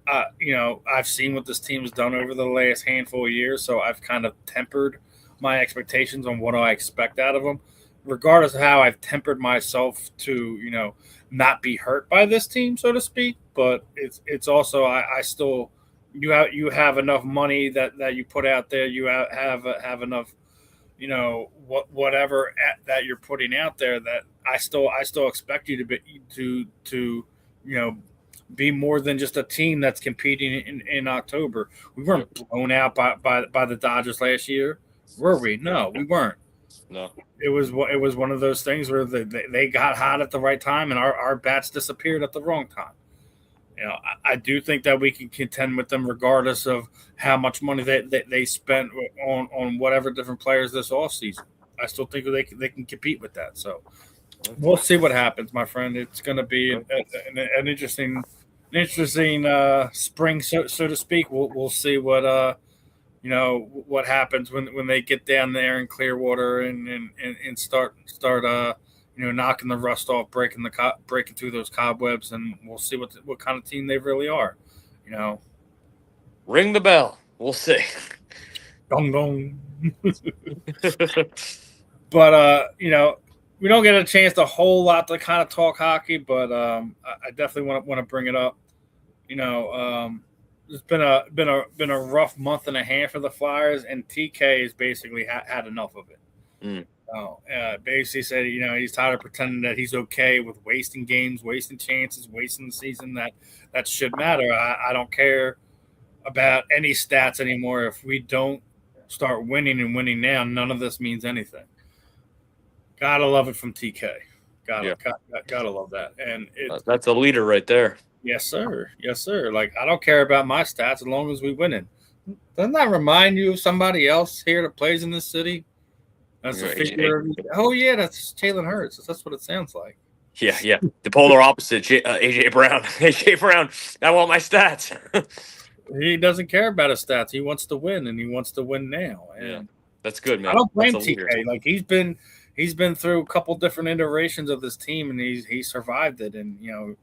I've seen what this team's done over the last handful of years, so I've kind of tempered my expectations on what I expect out of them, regardless of how I've tempered myself to not be hurt by this team, so to speak. But it's also I still you have enough money that you put out there, you have enough. Whatever that you're putting out there, that I still expect you to be more than just a team that's competing in October. We weren't blown out by the Dodgers last year, were we? No, we weren't. No, it was one of those things where they got hot at the right time and our bats disappeared at the wrong time. I do think that we can contend with them regardless of how much money they spent on whatever different players this offseason. I still think they can compete with that. So we'll see what happens, my friend. It's going to be an interesting spring, so to speak. We'll see what what happens when they get down there in Clearwater and start knocking the rust off, breaking through those cobwebs, and we'll see what kind of team they really are. Ring the bell. We'll see. Dong dong. But we don't get a chance a whole lot to kind of talk hockey, but I definitely want to bring it up. It's been a rough month and a half for the Flyers, and TK has basically had enough of it. Basically said, he's tired of pretending that he's okay with wasting games, wasting chances, wasting the season. That should matter. I don't care about any stats anymore. If we don't start winning and winning now, none of this means anything. Gotta love it from TK. Gotta love that. And that's a leader right there. Yes, sir. Yes, sir. Like, I don't care about my stats as long as we winning. Doesn't that remind you of somebody else here that plays in this city? That's a figure. Oh yeah, that's Jalen Hurts. That's what it sounds like. Yeah. The polar opposite, AJ Brown. AJ Brown. I want my stats. He doesn't care about his stats. He wants to win, and he wants to win now. And that's good, man. I don't blame TK. Like he's been he's been through a couple different iterations of this team, and he survived it, and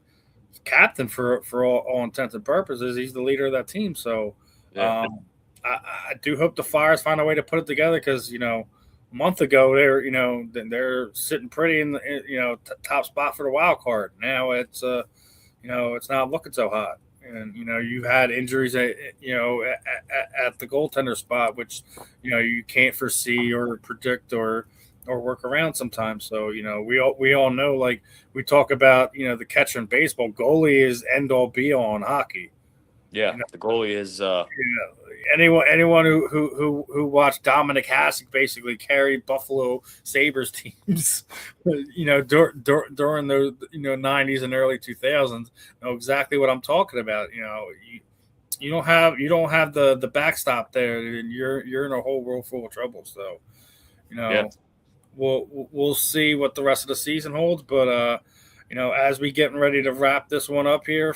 captain for all intents and purposes. He's the leader of that team. So Yeah. I do hope the Flyers find a way to put it together because a month ago they're sitting pretty in the top spot for the wild card. Now it's not looking so hot. And you've had injuries at the goaltender spot, which you can't foresee or predict or work around sometimes. So we all know, like we talk about the catcher in baseball, goalie is end all be all in hockey. Yeah, the goalie is. Anyone who watched Dominic Hasek basically carry Buffalo Sabres teams, during the 90s and early 2000s, know exactly what I'm talking about. You don't have the backstop there, and you're in a whole world full of trouble. So, Yeah. we'll see what the rest of the season holds. But as we getting ready to wrap this one up here,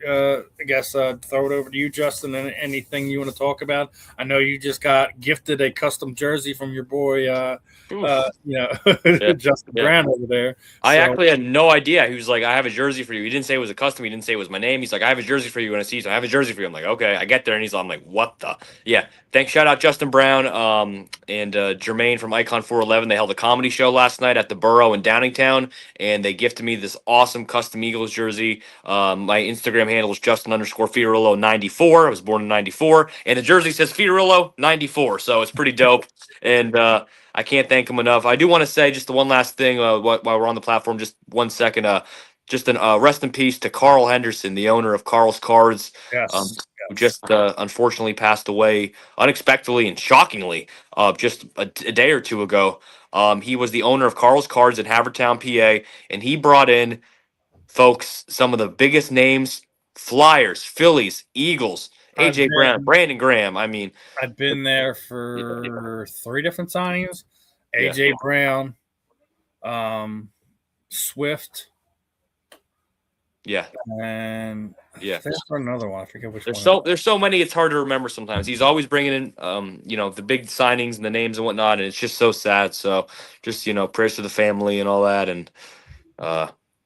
I guess throw it over to you, Justin. Anything you want to talk about? I know you just got gifted a custom jersey from your boy, Justin Brown over there. I actually had no idea. He was like, "I have a jersey for you." He didn't say it was a custom. He didn't say it was my name. He's like, "I have a jersey for you in a season. I have a jersey for you." I'm like, "Okay." I get there and I'm like, "What the?" Yeah. Thanks. Shout out Justin Brown and Jermaine from Icon 411. They held a comedy show last night at the Borough in Downingtown, and they gifted me this awesome custom Eagles jersey. My Instagram handle is Justin_Fiorillio 94. I was born in 94, and the jersey says Fiorillio 94, so it's pretty dope. And I can't thank him enough. I do want to say just the one last thing while we're on the platform, just 1 second. Just an rest in peace to Carl Henderson, the owner of Carl's Cards, who just unfortunately passed away unexpectedly and shockingly just a day or two ago. He was the owner of Carl's Cards in Havertown, PA, and he brought in, folks, some of the biggest names: Flyers, Phillies, Eagles, AJ Brown, Brandon Graham. I mean, I've been there for 3 different signings: AJ Brown, Swift, and for another one. I forget which one. There's so many. It's hard to remember sometimes. He's always bringing in the big signings and the names and whatnot, and it's just so sad. So just prayers to the family and all that, and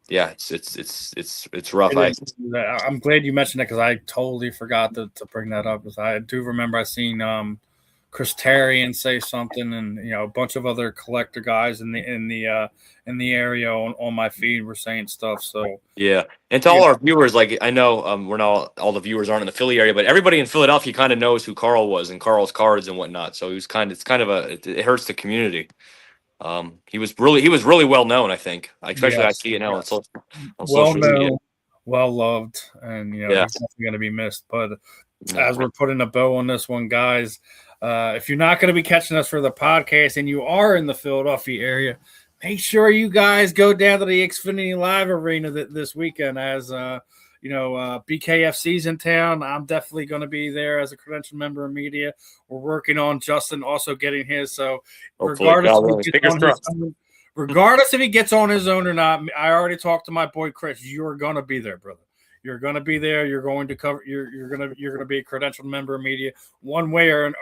it's rough. I'm glad you mentioned it because I totally forgot to bring that up. Because I do remember I seen Chris Tarian say something, and a bunch of other collector guys in the area on my feed were saying stuff. So and to all our viewers, like I know we're not all the viewers aren't in the Philly area, but everybody in Philadelphia kind of knows who Carl was and Carl's Cards and whatnot. So it hurts the community. He was really well known, I think, especially I see it now on social media. Well loved, and he's definitely going to be missed. But as we're putting a bow on this one, guys, if you're not going to be catching us for the podcast and you are in the Philadelphia area, make sure you guys go down to the Xfinity Live Arena this weekend. As BKFC's in town. I'm definitely going to be there as a credentialed member of media. We're working on Justin also getting his. So regardless if he gets on his own or not, I already talked to my boy Chris. You're going to be there, brother. You're going to be there. You're going to cover. You're going to be a credentialed member of media one way or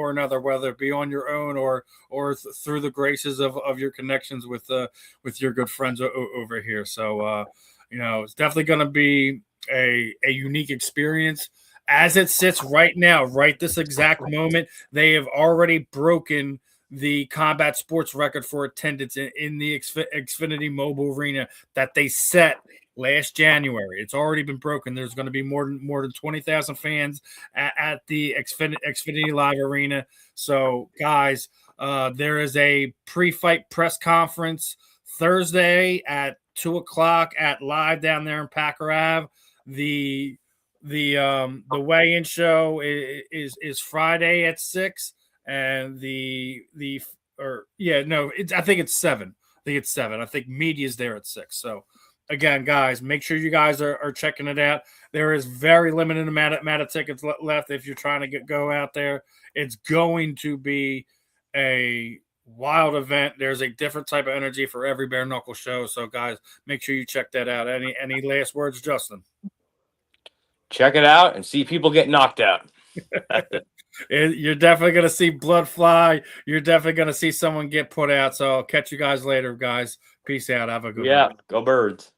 another, whether it be on your own or through the graces of your connections with your good friends over here. So it's definitely going to be a unique experience. As it sits right now, right this exact moment, they have already broken the combat sports record for attendance in the Xfinity Mobile Arena that they set last January. It's already been broken. There's going to be more than 20,000 fans at the Xfinity Live Arena. So, guys, there is a pre-fight press conference Thursday at 2:00 at Live down there in Packer Ave. The weigh-in show is Friday at 6, and I think it's 7. I think media's there at 6. So again, guys, make sure you guys are checking it out. There is very limited amount of tickets left if you're trying to go out there. It's going to be a wild event. There's a different type of energy for every bare knuckle show. So guys, make sure you check that out. Any last words, Justin? Check it out and see people get knocked out. That's it. You're definitely going to see blood fly. You're definitely going to see someone get put out. So I'll catch you guys later, guys. Peace out. Have a good one. Go Birds.